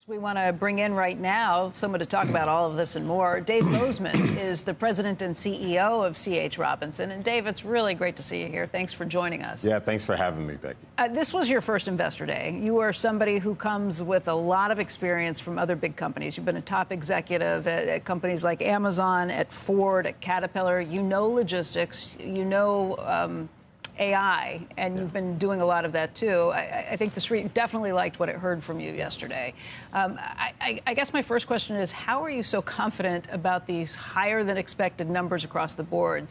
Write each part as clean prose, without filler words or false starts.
We want to bring in right now someone to talk about all of this and more. Dave Bozeman is the president and CEO of C.H. Robinson. And Dave, it's really great to see you here. Thanks for joining us. Yeah, thanks for having me, Becky. This was your first Investor Day. You are somebody who comes with a lot of experience from other big companies. You've been a top executive at companies like Amazon, at Ford, at Caterpillar. You know logistics. You know AI, and you've been doing a lot of that, too. I think the street definitely liked what it heard from you yesterday. I guess my first question is, how are you so confident about these higher-than-expected numbers across the board,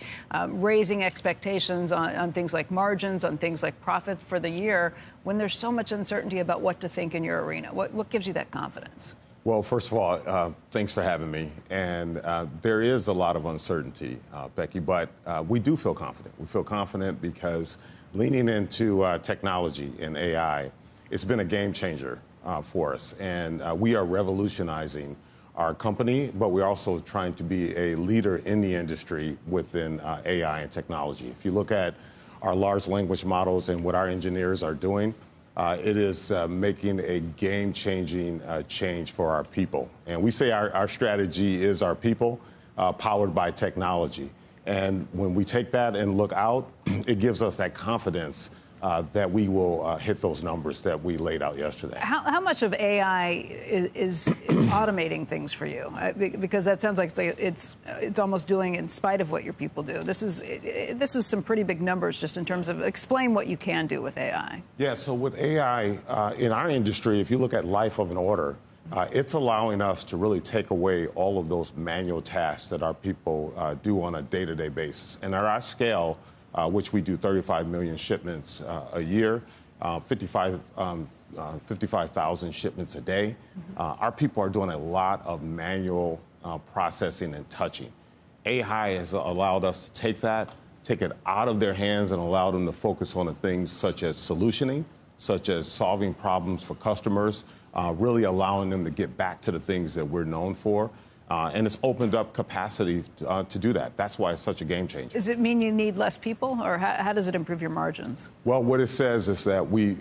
raising expectations on things like margins, on things like profit for the year, when there's so much uncertainty about what to think in your arena? What gives you that confidence? Well, first of all, thanks for having me. And there is a lot of uncertainty, Becky, but we do feel confident. We feel confident because leaning into technology and AI, it's been a game changer for us. And we are revolutionizing our company, but we're also trying to be a leader in the industry within AI and technology. If you look at our large language models and what our engineers are doing, it is making a game-changing change for our people. And we say our strategy is our people, powered by technology. And when we take that and look out, it gives us that confidence that we will hit those numbers that we laid out yesterday. How much of AI is automating things for you? Because that sounds like it's almost doing in spite of what your people do. This is some pretty big numbers just in terms of explain what you can do with AI. Yeah, so with AI in our industry, if you look at life of an order, it's allowing us to really take away all of those manual tasks that our people do on a day-to-day basis. And at our scale, which we do 35 million shipments a year, 55,000 shipments a day. Our people are doing a lot of manual processing and touching. AI has allowed us to take it out of their hands and allow them to focus on the things such as solutioning, such as solving problems for customers, really allowing them to get back to the things that we're known for. And it's opened up capacity to do that. That's why it's such a game changer. Does it mean you need less people, or how does it improve your margins? Well, what it says is that we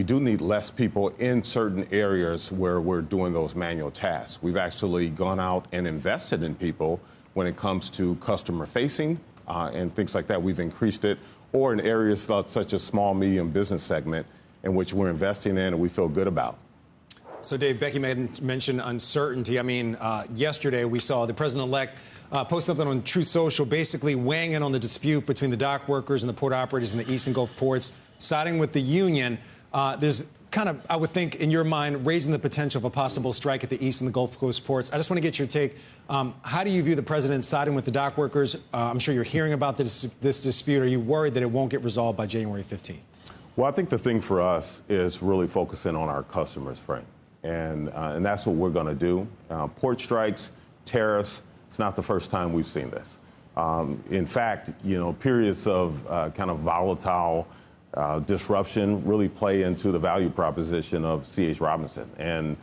do need less people in certain areas where we're doing those manual tasks. We've actually gone out and invested in people when it comes to customer facing and things like that. We've increased it, or in areas such as small, medium business segment, in which we're investing in and we feel good about. So, Dave, Becky mentioned uncertainty. I mean, yesterday we saw the president-elect post something on Truth Social, basically weighing in on the dispute between the dock workers and the port operators in the Eastern Gulf ports, siding with the union. There's kind of, I would think, in your mind, raising the potential of a possible strike at the East and the Gulf Coast ports. I just want to get your take. How do you view the president siding with the dock workers? I'm sure you're hearing about this dispute. Are you worried that it won't get resolved by January 15th? Well, I think the thing for us is really focusing on our customers, Frank. And that's what we're going to do. Port strikes, tariffs, it's not the first time we've seen this. In fact, periods of kind of volatile disruption really play into the value proposition of C.H. Robinson. And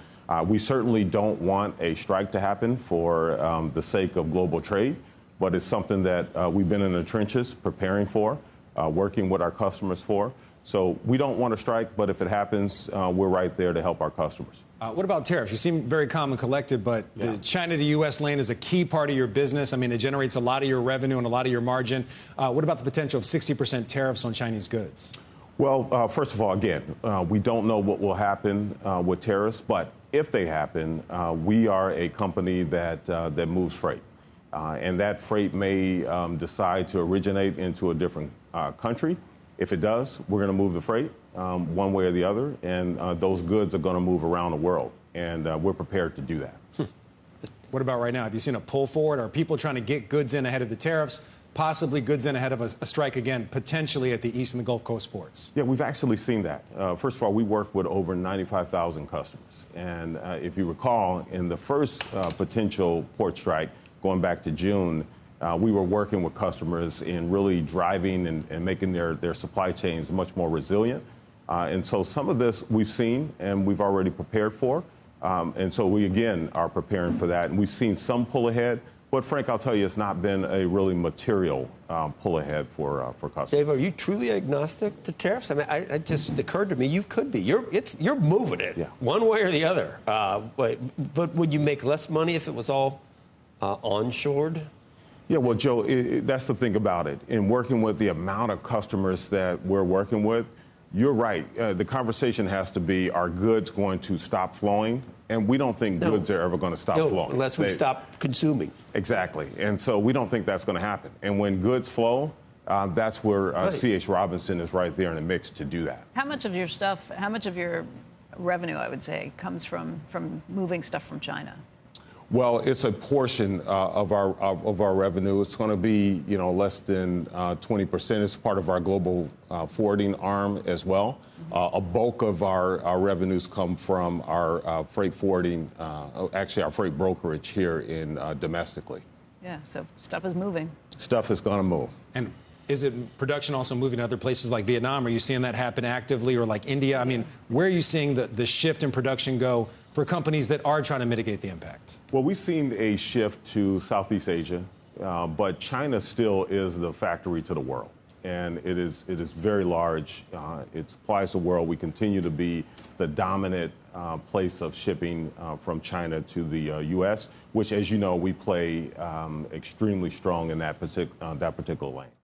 we certainly don't want a strike to happen for the sake of global trade, but it's something that we've been in the trenches preparing for, working with our customers for. So we don't want to strike, but if it happens, we're right there to help our customers. What about tariffs? You seem very calm and collected, but the China to U.S. lane is a key part of your business. I mean, it generates a lot of your revenue and a lot of your margin. What about the potential of 60% tariffs on Chinese goods? Well, first of all, again, we don't know what will happen with tariffs, but if they happen, we are a company that moves freight. And that freight may decide to originate into a different country. If it does, we're going to move the freight one way or the other, and those goods are going to move around the world, and we're prepared to do that. What about right now? Have you seen a pull forward? Are people trying to get goods in ahead of the tariffs, possibly goods in ahead of a strike again, potentially at the East and the Gulf Coast ports? Yeah, we've actually seen that. First of all, we work with over 95,000 customers. And if you recall, in the first potential port strike, going back to June, we were working with customers in really driving and making their supply chains much more resilient. And so some of this we've seen and we've already prepared for. And so we, again, are preparing for that. And we've seen some pull ahead, But Frank, I'll tell you, it's not been a really material pull ahead for customers. Dave, are you truly agnostic to tariffs? I mean, it just occurred to me you could be. You're moving it one way or the other. But would you make less money if it was all onshored? Yeah, well, Joe, that's the thing about it. In working with the amount of customers that we're working with, you're right. The conversation has to be, are goods going to stop flowing? And we don't think goods are ever going to stop flowing. Unless we stop consuming. Exactly. And so we don't think that's going to happen. And when goods flow, that's where C.H. Robinson is right there in the mix to do that. How much of your revenue, I would say, comes from moving stuff from China? Well, it's a portion of our revenue. It's going to be, less than 20%. It's part of our global forwarding arm as well. A bulk of our revenues come from our freight forwarding, actually our freight brokerage here in domestically. Yeah, so stuff is moving. Stuff is going to move. And is it production also moving to other places like Vietnam? Are you seeing that happen actively, or like India? I mean, where are you seeing the shift in production go for companies that are trying to mitigate the impact? Well, we've seen a shift to Southeast Asia, but China still is the factory to the world. And it is very large. It supplies the world. We continue to be the dominant place of shipping from China to the U.S., which, as you know, we play extremely strong in that particular lane.